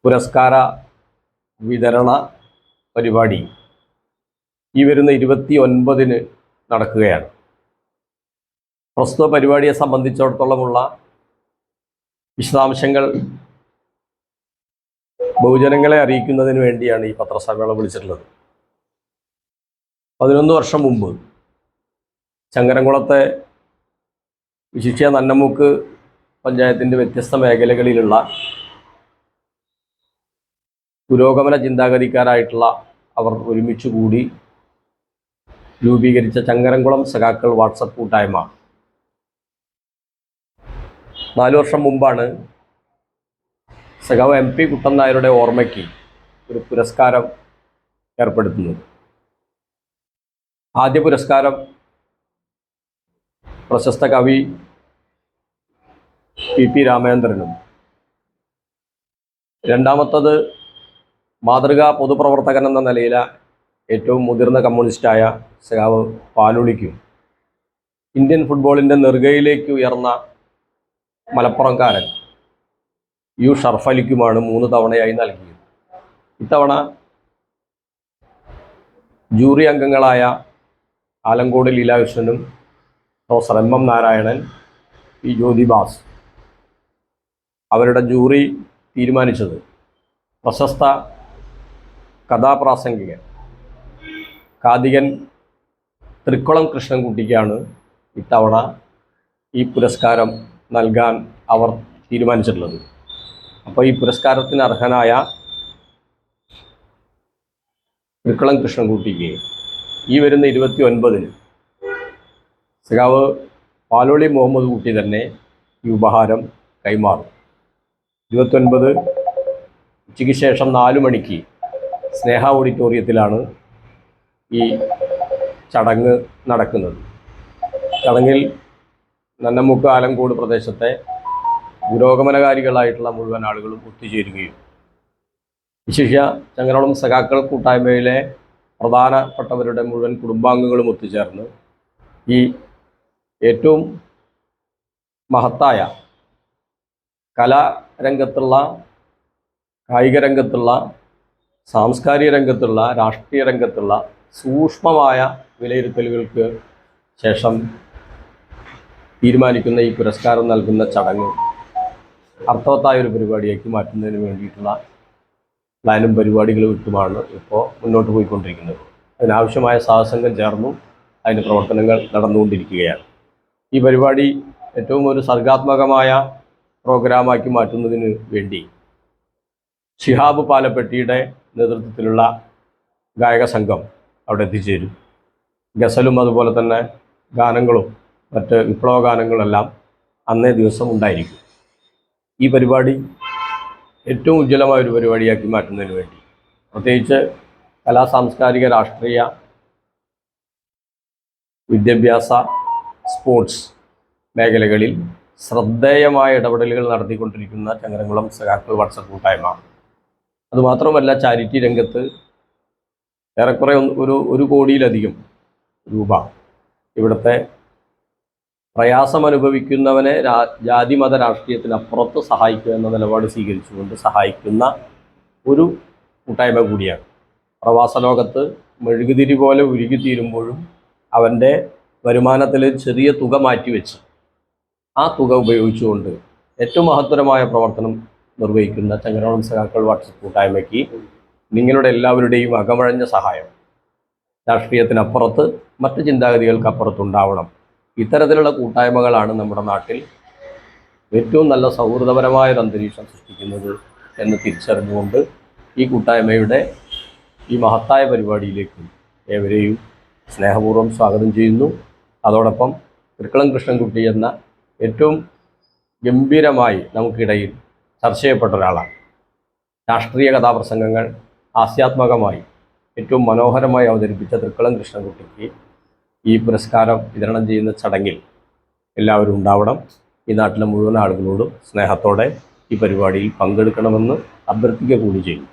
പുരസ്കാര വിതരണ പരിപാടി ഈ വരുന്ന 29-ന് നടക്കുകയാണ്. പ്രസ്തുത പരിപാടിയെ സംബന്ധിച്ചിടത്തോളമുള്ള വിശദാംശങ്ങൾ ബഹുജനങ്ങളെ അറിയിക്കുന്നതിന് വേണ്ടിയാണ് ഈ പത്രസമ്മേളനം വിളിച്ചിട്ടുള്ളത്. 11 വർഷം മുമ്പ് ചങ്ങരംകുളത്തെ വിശിഷ്യ നന്നമുക്ക് പഞ്ചായത്തിൻ്റെ വ്യത്യസ്ത മേഖലകളിലുള്ള പുരോഗമന ചിന്താഗതിക്കാരായിട്ടുള്ള അവർ ഒരുമിച്ച് കൂടി രൂപീകരിച്ച ചങ്ങരംകുളം സഖാക്കൾ വാട്സപ്പ് കൂട്ടായ്മ 4 വർഷം മുമ്പാണ് സഖാവ് MP കുട്ടൻ നായരുടെ ഓർമ്മയ്ക്ക് ഒരു പുരസ്കാരം ഏർപ്പെടുത്തുന്നത്. ആദ്യ പുരസ്കാരം പ്രശസ്ത കവി PP രാമചന്ദ്രനും, രണ്ടാമത്തത് മാതൃകാ പൊതുപ്രവർത്തകൻ എന്ന നിലയിലെ ഏറ്റവും മുതിർന്ന കമ്മ്യൂണിസ്റ്റായ സഖാവ് പാലുളിക്കും, ഇന്ത്യൻ ഫുട്ബോളിൻ്റെ നെറുകയിലേക്ക് ഉയർന്ന മലപ്പുറംകാരൻ U ഷർഫ് അലിക്കുമാണ് 3 തവണയായി നൽകിയത്. ഇത്തവണ ജൂറി അംഗങ്ങളായ ആലങ്കോട് ലീലാകൃഷ്ണനും professor MM Narayanan, P Jyothibas അവരുടെ ജൂറി തീരുമാനിച്ചത് പ്രശസ്ത കഥാപ്രാസംഗികൻ കാതികൻ തൃക്കുളം കൃഷ്ണൻകുട്ടിക്കാണ് ഇത്തവണ ഈ പുരസ്കാരം നൽകാൻ അവർ തീരുമാനിച്ചിട്ടുള്ളത്. അപ്പോൾ ഈ പുരസ്കാരത്തിന് അർഹനായ തൃക്കുളം കൃഷ്ണൻകുട്ടിക്ക് ഈ വരുന്ന 29-ന് സഖാവ് പാലോളി മുഹമ്മദ് കുട്ടി തന്നെ ഈ ഉപഹാരം കൈമാറും. 29 ഉച്ചയ്ക്ക് ശേഷം 4 മണിക്ക് സ്നേഹ ഓഡിറ്റോറിയത്തിലാണ് ഈ ചടങ്ങ് നടക്കുന്നത്. ചടങ്ങിൽ നന്നമുക്ക് ആലങ്കോട് പ്രദേശത്തെ പുരോഗമനകാരികളായിട്ടുള്ള മുഴുവൻ ആളുകളും ഒത്തുചേരുകയും വിശിഷ്യ ചങ്ങരകുളം സഖാക്കൾ കൂട്ടായ്മയിലെ പ്രധാനപ്പെട്ടവരുടെ മുഴുവൻ കുടുംബാംഗങ്ങളും ഒത്തുചേർന്ന് ഈ ഏറ്റവും മഹത്തായ കലാരംഗത്തുള്ള, കായിക രംഗത്തുള്ള, സാംസ്കാരിക രംഗത്തുള്ള, രാഷ്ട്രീയ രംഗത്തുള്ള സൂക്ഷ്മമായ വിലയിരുത്തലുകൾക്ക് ശേഷം തീരുമാനിക്കുന്ന ഈ പുരസ്കാരം നൽകുന്ന ചടങ്ങ് അർത്ഥവത്തായൊരു പരിപാടിയാക്കി മാറ്റുന്നതിന് വേണ്ടിയിട്ടുള്ള പ്ലാനും പരിപാടികളും ഇട്ടുമാണ് ഇപ്പോൾ മുന്നോട്ട് പോയിക്കൊണ്ടിരിക്കുന്നത്. അതിനാവശ്യമായ സാഹസംഗം ചേർന്നു അതിൻ്റെ പ്രവർത്തനങ്ങൾ നടന്നുകൊണ്ടിരിക്കുകയാണ്. ഈ പരിപാടി ഏറ്റവും ഒരു സർഗാത്മകമായ പ്രോഗ്രാമാക്കി മാറ്റുന്നതിന് വേണ്ടി ഷിഹാബ് പാലപ്പെട്ടിയുടെ നേതൃത്വത്തിലുള്ള ഗായക സംഘം അവിടെ എത്തിച്ചേരും. ഗസലും അതുപോലെ തന്നെ ഗാനങ്ങളും മറ്റ് വിപ്ലവ ഗാനങ്ങളെല്ലാം അന്നേ ദിവസം ഉണ്ടായിരിക്കും. ഈ പരിപാടി ഏറ്റവും ഉജ്ജ്വലമായൊരു പരിപാടിയാക്കി മാറ്റുന്നതിന് വേണ്ടി പ്രത്യേകിച്ച് കലാ, സാംസ്കാരിക, രാഷ്ട്രീയ, വിദ്യാഭ്യാസ, സ്പോർട്സ് മേഖലകളിൽ ശ്രദ്ധേയമായ ഇടപെടലുകൾ നടത്തിക്കൊണ്ടിരിക്കുന്ന ചങ്ങരംകുളം സഖാക്കൾ വാട്സപ്പ് കൂട്ടായ്മ, അതുമാത്രമല്ല ചാരിറ്റി രംഗത്ത് ഏറെക്കുറെ 1 കോടിയിലധികം രൂപ ഇവിടുത്തെ പ്രയാസമനുഭവിക്കുന്നവനെ ജാതി മത രാഷ്ട്രീയത്തിനപ്പുറത്ത് സഹായിക്കുക എന്ന നിലപാട് സ്വീകരിച്ചുകൊണ്ട് സഹായിക്കുന്ന ഒരു കൂട്ടായ്മ കൂടിയാണ്. പ്രവാസ ലോകത്ത് മെഴുകുതിരി പോലെ ഉരുകിത്തീരുമ്പോഴും അവൻ്റെ വരുമാനത്തിൽ ചെറിയ തുക മാറ്റിവെച്ച് ആ തുക ഉപയോഗിച്ചുകൊണ്ട് ഏറ്റവും മഹത്തരമായ പ്രവർത്തനം നിർവഹിക്കുന്ന ചങ്ങരകുളം സഖാക്കൾ വാട്സപ്പ് കൂട്ടായ്മയ്ക്ക് നിങ്ങളുടെ എല്ലാവരുടെയും അകമഴഞ്ഞ സഹായം രാഷ്ട്രീയത്തിനപ്പുറത്ത് മറ്റ് ചിന്താഗതികൾക്കപ്പുറത്തുണ്ടാവണം. ഇത്തരത്തിലുള്ള കൂട്ടായ്മകളാണ് നമ്മുടെ നാട്ടിൽ ഏറ്റവും നല്ല സൗഹൃദപരമായൊരു അന്തരീക്ഷം സൃഷ്ടിക്കുന്നത് എന്ന് തിരിച്ചറിഞ്ഞുകൊണ്ട് ഈ കൂട്ടായ്മയുടെ ഈ മഹത്തായ പരിപാടിയിലേക്ക് ഏവരെയും സ്നേഹപൂർവ്വം സ്വാഗതം ചെയ്യുന്നു. അതോടൊപ്പം തൃക്കുളം കൃഷ്ണൻകുട്ടി എന്ന ഏറ്റവും ഗംഭീരമായി നമുക്കിടയിൽ ചർച്ച ചെയ്യപ്പെട്ട ഒരാളാണ്. രാഷ്ട്രീയ കഥാപ്രസംഗങ്ങൾ ഹാസ്യാത്മകമായി ഏറ്റവും മനോഹരമായി അവതരിപ്പിച്ച തൃക്കുളം കൃഷ്ണൻകുട്ടിക്ക് ഈ പുരസ്കാരം വിതരണം ചെയ്യുന്ന ചടങ്ങിൽ എല്ലാവരും ഉണ്ടാവണം. ഈ നാട്ടിലെ മുഴുവൻ ആളുകളോടും സ്നേഹത്തോടെ ഈ പരിപാടിയിൽ പങ്കെടുക്കണമെന്ന് അഭ്യർത്ഥിക്കുക കൂടി ചെയ്യും.